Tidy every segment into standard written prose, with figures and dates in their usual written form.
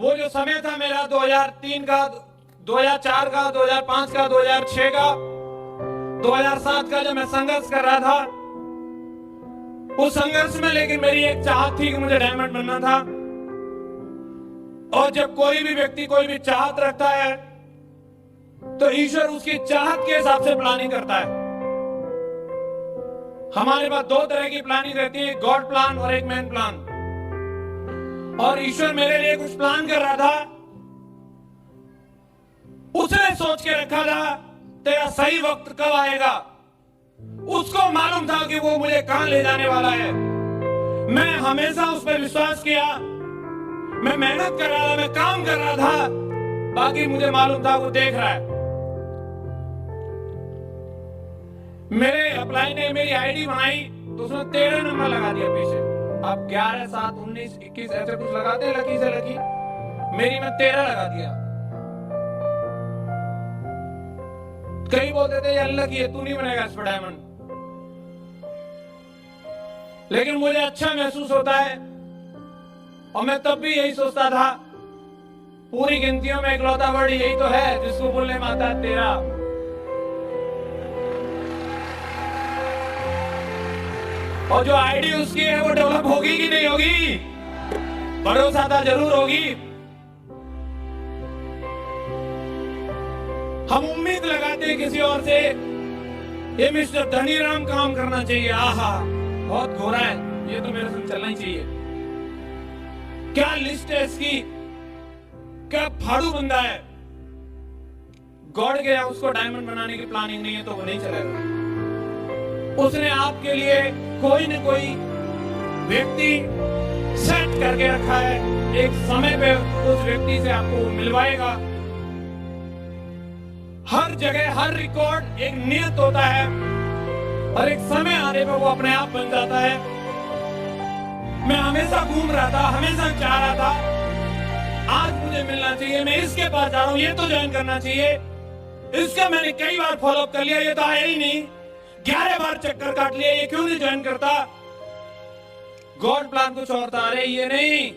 वो जो समय था मेरा 2003 का, 2004 का, 2005 का, 2006 का, 2007 का, जब मैं संघर्ष कर रहा था, उस संघर्ष में लेकिन मेरी एक चाहत थी कि मुझे डायमंड बनना था। और जब कोई भी व्यक्ति कोई भी चाहत रखता है तो ईश्वर उसकी चाहत के हिसाब से प्लानिंग करता है। हमारे पास दो तरह की प्लानिंग रहती है, गॉड प्लान और एक मैन प्लान। और ईश्वर मेरे लिए कुछ प्लान कर रहा था, उसने सोच के रखा था तेरा सही वक्त कब आएगा। उसको मालूम था कि वो मुझे कहां ले जाने वाला है। मैं हमेशा उस पर विश्वास किया, मैं मेहनत कर रहा था, मैं काम कर रहा था, बाकी मुझे मालूम था वो देख रहा है। मेरे अप्लाई ने मेरी आईडी बनाई तो उसने 13 नंबर लगा दिया पीछे। आप 11, 7, 19, 21 ऐसे कुछ लगाते हैं लकी से लकी, मेरी में 13 लगा दिया। कई बोलते थे ये अनलकी है, तू नहीं बनेगा इस पर डायमंड। लेकिन मुझे अच्छा महसूस होता है और मैं तब भी यही सोचता था, पूरी गिनतियों में इकलौता वर्ड यही तो है जिसको बोलने में आता है 13। और जो आईडी उसकी है वो डेवलप होगी कि नहीं होगी? भरोसा था जरूर होगी। हम उम्मीद लगाते हैं किसी और से, ये मिस्टर धनीराम काम करना चाहिए, आहा बहुत गोरा है, ये तो मेरे संग चलना ही चाहिए। क्या लिस्ट है इसकी, क्या फाड़ू बंदा है। गॉड गया, उसको डायमंड बनाने की प्लानिंग नहीं है तो वो नहीं चलेगा। उसने आपके लिए कोई न कोई व्यक्ति सेट करके रखा है, एक समय पे उस व्यक्ति से आपको मिलवाएगा। हर जगह हर रिकॉर्ड एक नियत होता है और एक समय आने पर वो अपने आप बन जाता है। मैं हमेशा घूम रहा था, हमेशा चाह रहा था आज मुझे मिलना चाहिए, मैं इसके पास जा रहा हूं, ये तो ज्वाइन करना चाहिए। इसका मैंने कई बार फॉलोअप कर लिया, ये तो आया ही नहीं। 11 बार चक्कर काट लिया, ये क्यों नहीं ज्वाइन करता। गॉड प्लान कुछ और था, अरे ये नहीं,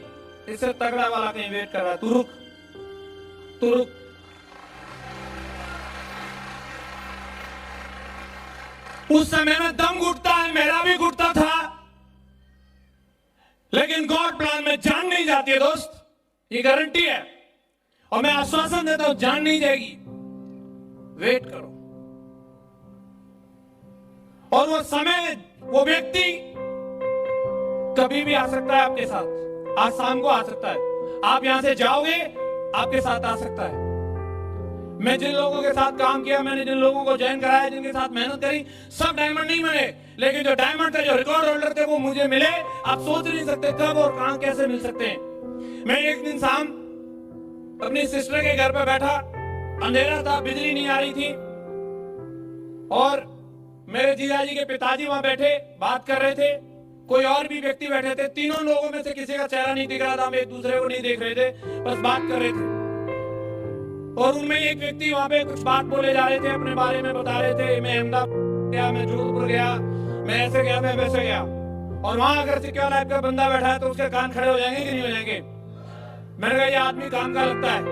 इससे तगड़ा वाला कहीं वेट कर रहा है, तू रुक, तू रुक। उस समय में दम घुटता है, मेरा भी घुटता था, लेकिन गॉड प्लान में जान नहीं जाती है दोस्त, ये गारंटी है। और मैं आश्वासन देता हूं, जान नहीं जाएगी, वेट करो। और वो समय, वो व्यक्ति कभी भी आ सकता है आपके साथ। आज शाम को आ सकता है, आप यहां से जाओगे आपके साथ आ सकता है। मैं जिन लोगों के साथ काम किया, मैंने जिन लोगों को ज्वाइन कराया, जिनके साथ मेहनत करी, सब डायमंड नहीं बने, लेकिन जो डायमंड थे, जो रिकॉर्ड होल्डर थे, वो मुझे मिले। आप सोच नहीं सकते कब और कहां कैसे मिल सकते हैं। मैं एक दिन शाम अपनी सिस्टर के घर पे बैठा, अंधेरा था, बिजली नहीं आ रही थी, और मेरे जीजाजी के पिताजी वहां बैठे बात कर रहे थे, कोई और भी व्यक्ति बैठे थे। तीनों लोगों में से किसी का चेहरा नहीं दिख रहा था, हम एक दूसरे को नहीं देख रहे थे, बस बात कर रहे थे। और उनमें एक व्यक्ति वहां पे कुछ बात बोले जा रहे थे, अपने बारे में बता रहे थे, मैं अहमदाबाद गया, मैं जोधपुर गया, मैं ऐसे गया, मैं वैसे गया। और वहां अगर सिक्योर लाइफ का बंदा बैठा है तो उसके कान खड़े हो जाएंगे कि नहीं हो जाएंगे। मैंने कहा ये आदमी काम का लगता है।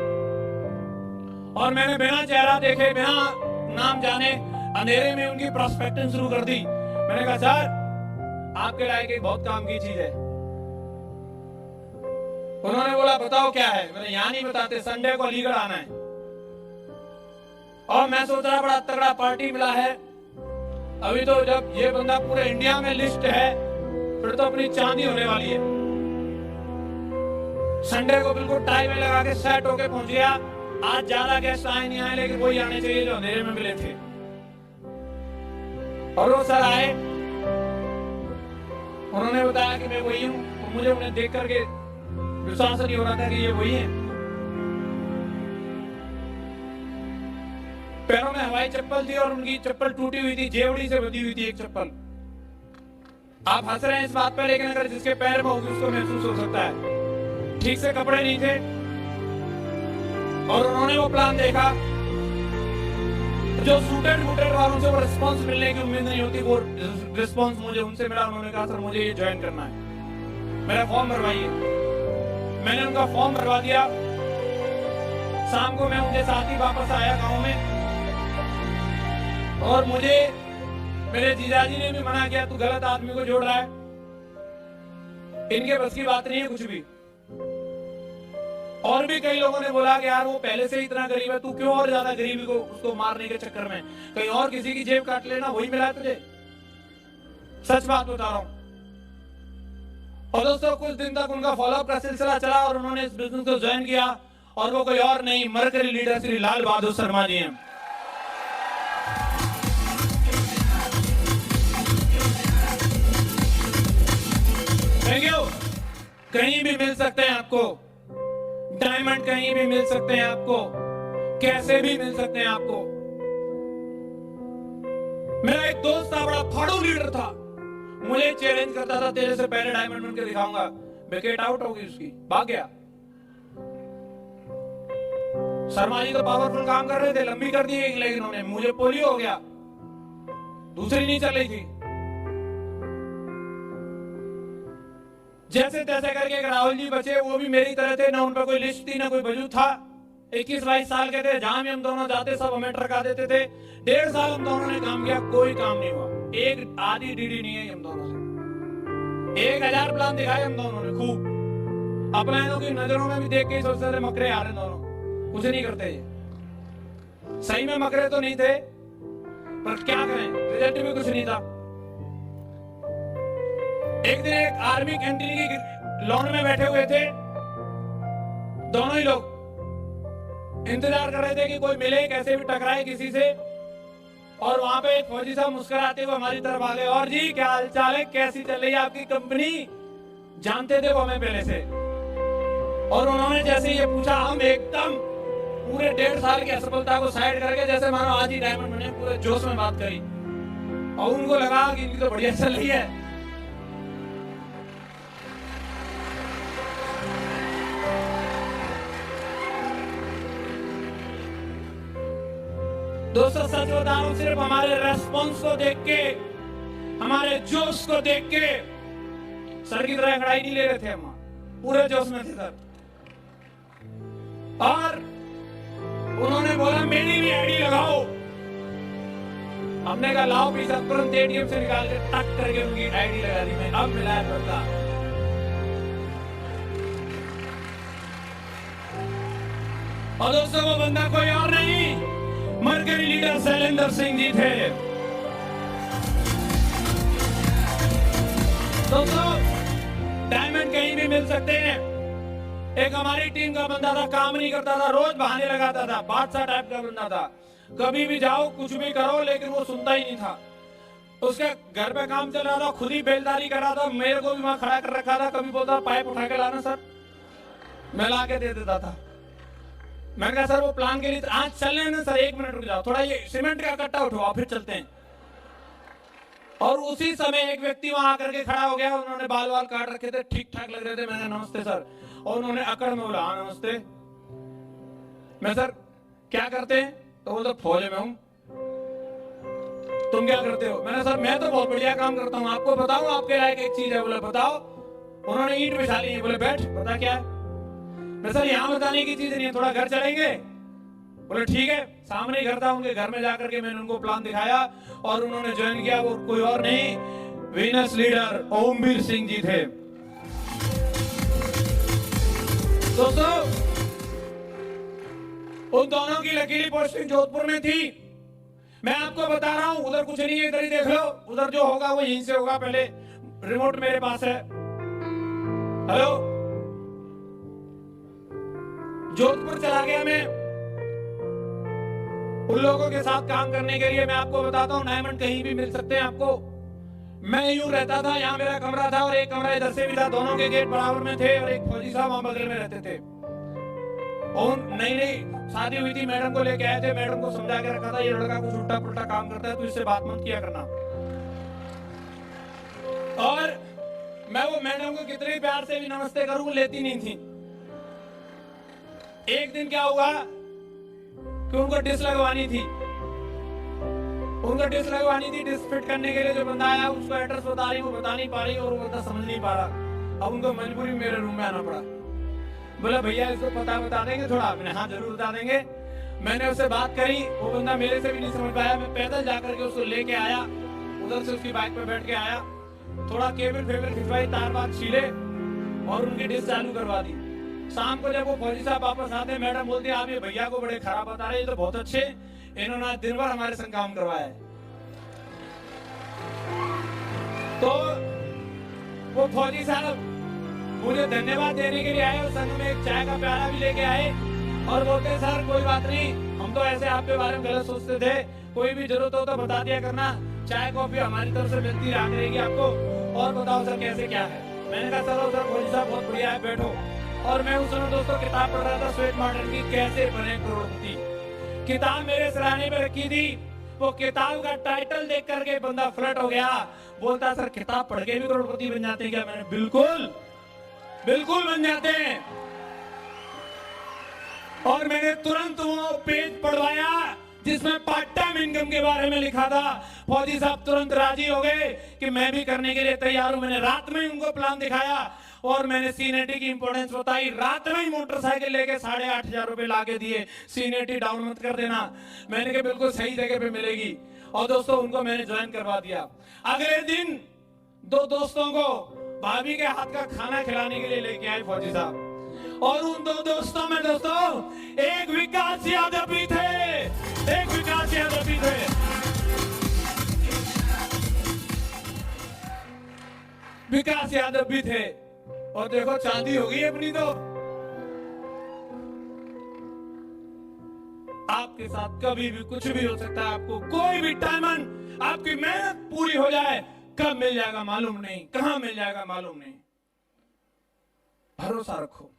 और मैंने बिना चेहरा देखे, बिना नाम जाने, अंधेरे में उनकी प्रोस्पेक्टिंग शुरू कर दी। मैंने कहा सर आपके लायक एक बहुत काम की चीज है। उन्होंने बोला बताओ क्या है। मैंने यहां नहीं बताते, संडे को अलीगढ़ आना है। और मैं सोच रहा बड़ा तगड़ा पार्टी मिला है, अभी तो जब ये बंदा पूरे इंडिया में लिस्ट है फिर तो अपनी चांदी होने वाली है। संडे को बिल्कुल टाई में लगा के सेट होके पहुंच गया। आज ज्यादा गेस्ट आए नहीं आए, लेकिन वही आने चाहिए जो अंधेरे में मिले थे। और वो सर आए, उन्होंने बताया कि मैं वही हूं। तो मुझे उन्हें देख करके विश्वास नहीं हो रहा था कि ये वही है। पैरों में हवाई चप्पल थी और उनकी चप्पल टूटी हुई थी, जेवड़ी से बंधी हुई थी एक चप्पल। आप हंस रहे हैं इस बात पर, लेकिन अगर जिसके पैर में होगी उसको महसूस हो सकता है। ठीक से कपड़े नहीं थे। और उन्होंने वो प्लान देखा, जो सूटेड वूटेड वालों से वो रिस्पॉन्स मिलने की उम्मीद नहीं होती, वो रिस्पॉन्स मुझे उनसे मिला। उन्होंने कहा सर मुझे ये ज्वाइन करना है, मेरा फॉर्म भरवाइए। मैंने उनका फॉर्म भरवा दिया। शाम को मैं उनके साथ ही वापस आया गांव में, और मुझे मेरे जीजाजी ने भी मना किया, तू गलत आदमी को जोड़ रहा है, इनके बस की बात नहीं है कुछ भी। और भी कई लोगों ने बोला कि यार वो पहले से ही इतना गरीब है, तू क्यों और ज्यादा गरीबी को उसको मारने के चक्कर में कहीं और किसी की जेब काट लेना, वही मिला तुझे। सच बात बता रहा हूं। और दोस्तों कुछ दिन तक उनका फॉलोअप का सिलसिला चला और उन्होंने इस बिजनेस को ज्वाइन किया, और वो कोई और नहीं, मरकरी लीडर श्री लाल बहादुर शर्मा जी हैं। Thank you. कहीं भी मिल सकते हैं आपको डायमंड, कहीं भी मिल सकते हैं आपको, कैसे भी मिल सकते हैं आपको। मेरा एक दोस्त था, बड़ा फाड़ू लीडर था, मुझे चैलेंज करता था, तेरे से पहले डायमंड बन के दिखाऊंगा। विकेट आउट होगी उसकी, भाग गया। शर्मा जी तो पावरफुल काम कर रहे थे, लंबी कर दी, लेकिन उन्होंने, मुझे पोलियो हो गया, दूसरी नहीं चल रही थी। जैसे तैसे करके एक राहुल जी बचे, वो भी मेरी तरह थे, ना उन पर कोई लिस्ट थी ना कोई वजूद था। 21-22 साल के थे, जहां भी हम दोनों जाते सब हमें ट्रका देते थे। 1.5 साल हम दोनों ने काम किया, कोई काम नहीं हुआ, एक आधी डीडी नहीं है हम दोनों से। 1000 प्लान दिखाए हम दोनों ने खूब, अपने की नजरों में भी देख के सोचते थे मकरे आ रहे दोनों, कुछ नहीं करते ये। सही में मकरे तो नहीं थे, पर क्या करें, रिजल्ट भी कुछ नहीं था। एक दिन एक आर्मी कैंटीन की लॉन में बैठे हुए थे, दोनों ही लोग इंतजार कर रहे थे कि कोई मिले, कैसे भी टकराए किसी से। और वहां पे एक फौजी साहब मुस्कुराते हुए हमारी तरफ आ गए, और जी क्या हाल चाल है, कैसी चल रही है आपकी कंपनी। जानते थे वो हमें पहले से, और उन्होंने जैसे ये पूछा, हम एकदम पूरे 1.5 साल की असफलता को साइड करके जैसे मानो आज ही डायमंड बने, पूरे जोश में बात करी, और उनको लगा कि इनकी तो बढ़िया चल रही है। दोस्तों सच बता रहा हूं, सिर्फ हमारे रेस्पॉन्स को देख के, हमारे जोश को देख के, सर की तरह खड़ाई नहीं ले रहे थे हम, पूरे जोश में थे सर। और उन्होंने बोला मेरी भी आईडी लगाओ, हमने कहा लाओ पैसा, तुरंत एटीएम से निकाल के टक करके उनकी आईडी लगा दी। मैं अब मिला है बदला। और दोस्तों वो बंदा कोई और नहीं, मरकरी लीडर शैलेंद्र सिंह जी थे। दोस्तों डायमंड कहीं भी मिल सकते हैं। एक हमारी टीम का बंदा था, काम नहीं करता था, रोज बहाने लगाता था, बादशाह टाइप का बंदा था, कभी भी जाओ कुछ भी करो, लेकिन वो सुनता ही नहीं था। उसके घर पे काम चल रहा था, खुद ही बेलदारी कर रहा था, मेरे को भी वहां खड़ा कर रखा था। कभी बोलता पाइप उठा के लाना सर, मैं ला के दे देता था। मैंने कहा सर वो प्लान के लिए आज चलने ना सर, 1 मिनट रुक जाओ, थोड़ा ये सीमेंट का कट्टा उठवाओ फिर चलते हैं। और उसी समय एक व्यक्ति वहां आकर के खड़ा हो गया, उन्होंने बाल वाल काट रखे थे, ठीक ठाक लग रहे थे। मैंने नमस्ते सर, और उन्होंने अकड़ में बोला हाँ नमस्ते। मैं सर क्या करते हैं, तो बोलते फौज में हूं। तुम क्या करते हो? मैंने सर मैं तो बहुत बढ़िया काम करता हूं, आपको बताऊं आपके लायक एक चीज है। बोले बताओ। उन्होंने ईंट बिछा ली, बोले बैठ बता क्या है। मैं सर यहाँ बताने की चीज नहीं है, थोड़ा घर चलेंगे। बोले ठीक है। सामने ही घर था, उनके घर में जाकर के मैंने उनको प्लान दिखाया और उन्होंने ज्वाइन किया। वो कोई और नहीं, वीनस लीडर ओमवीर सिंह जी थे। दोस्तों उन दोनों की लकीली पोस्टिंग जोधपुर में थी। मैं आपको बता रहा हूं, उधर कुछ नहीं है, इधर ही देख लो। उधर जो होगा वो यहीं से होगा। पहले रिमोट मेरे पास है। हेलो, जोधपुर चला गया मैं उन लोगों के साथ काम करने के लिए। मैं आपको बताता हूँ, डायमंड कहीं भी मिल सकते हैं आपको। मैं यूं रहता था, यहाँ मेरा कमरा था और एक कमरा इधर से भी था, दोनों के गेट बराबर में थे और एक फौजी साहब वहां बगल में रहते थे। और नई शादी हुई थी, मैडम को लेके आए थे। मैडम को समझा के रखा था, ये लड़का कुछ उल्टा पुल्टा काम करता है तो इससे बात मत किया करना। और मैं वो मैडम को कितने प्यार से भी नमस्ते करूं, लेती नहीं थी। एक दिन क्या हुआ कि उनको डिश लगवानी थी। डिश फिट करने के लिए जो बंदा आया उसको एड्रेस बता रही, वो बता नहीं पा रही और वो बंदा समझ नहीं पा रहा। अब उनको मजबूरी मेरे रूम में आना पड़ा। बोला भैया इसको पता बता देंगे थोड़ा? मैंने हाँ जरूर बता देंगे। मैंने उससे बात करी, वो बंदा मेरे से भी नहीं समझ पाया। मैं पैदल जाकर के उसको लेके आया, उधर से उसकी बाइक पे बैठ के आया, थोड़ा केबल फेबल खिंचवाई, तार बार छीले और उनकी डिश चालू करवा दी। शाम को जब वो फौजी साहब वापस आते, मैडम बोलती आप ये भैया को बड़े खराब बता रहे, ये तो बहुत अच्छे, इन्होंने आज दिन भर हमारे संग काम करवाया है। तो वो फौजी साहब मुझे धन्यवाद देने के लिए आए और संग में एक चाय का प्याला भी लेके आए और बोलते सर कोई बात नहीं, हम तो ऐसे आपके बारे में गलत सोचते थे, कोई भी जरूरत हो तो बता दिया करना, चाय कॉफी हमारी तरफ से मिलती रहेगी आपको, और बताओ सर कैसे क्या है। मैंने कहा चलो सर फौजी साहब बहुत बढ़िया है, बैठो। और मैं उस समय दोस्तों किताब पढ़ रहा था स्वेट मॉडर्न की, कैसे बने करोड़पति। किताब मेरे सिरहाने पे रखी थी, वो किताब का टाइटल देख करके बंदा फ्लर्ट हो गया, बोलता सर किताब पढ़ के भी करोड़पति बन जाते हैं क्या? मैंने बिल्कुल बिल्कुल बन जाते हैं। और मैंने तुरंत वो पेज पढ़वाया जिसमें पार्ट टाइम इनकम के बारे में लिखा था। फौजी साहब तुरंत राजी हो गए कि मैं भी करने के लिए तैयार हूं। मैंने रात में उनको प्लान दिखाया और मैंने सीनेटी की इंपॉर्टेंस बताई। रात में ही मोटरसाइकिल लेके 8,500 रुपए लाके दिए, सीनेटी डाउन मत कर देना। मैंने कहा बिल्कुल सही जगह पे मिलेगी। और दोस्तों उनको मैंने ज्वाइन करवा दिया। अगले दिन दो दोस्तों को भाभी के हाथ का खाना खिलाने के लिए लेके आए फौजी साहब। और उन दो दोस्तों में दोस्तों एक विकास यादव भी थे, एक विकास यादव भी थे। विकास यादव भी थे। और देखो चांदी हो गई अपनी। तो आपके साथ कभी भी कुछ भी हो सकता है। आपको कोई भी डायमंड, आपकी मेहनत पूरी हो जाए, कब मिल जाएगा मालूम नहीं, कहां मिल जाएगा मालूम नहीं। भरोसा रखो।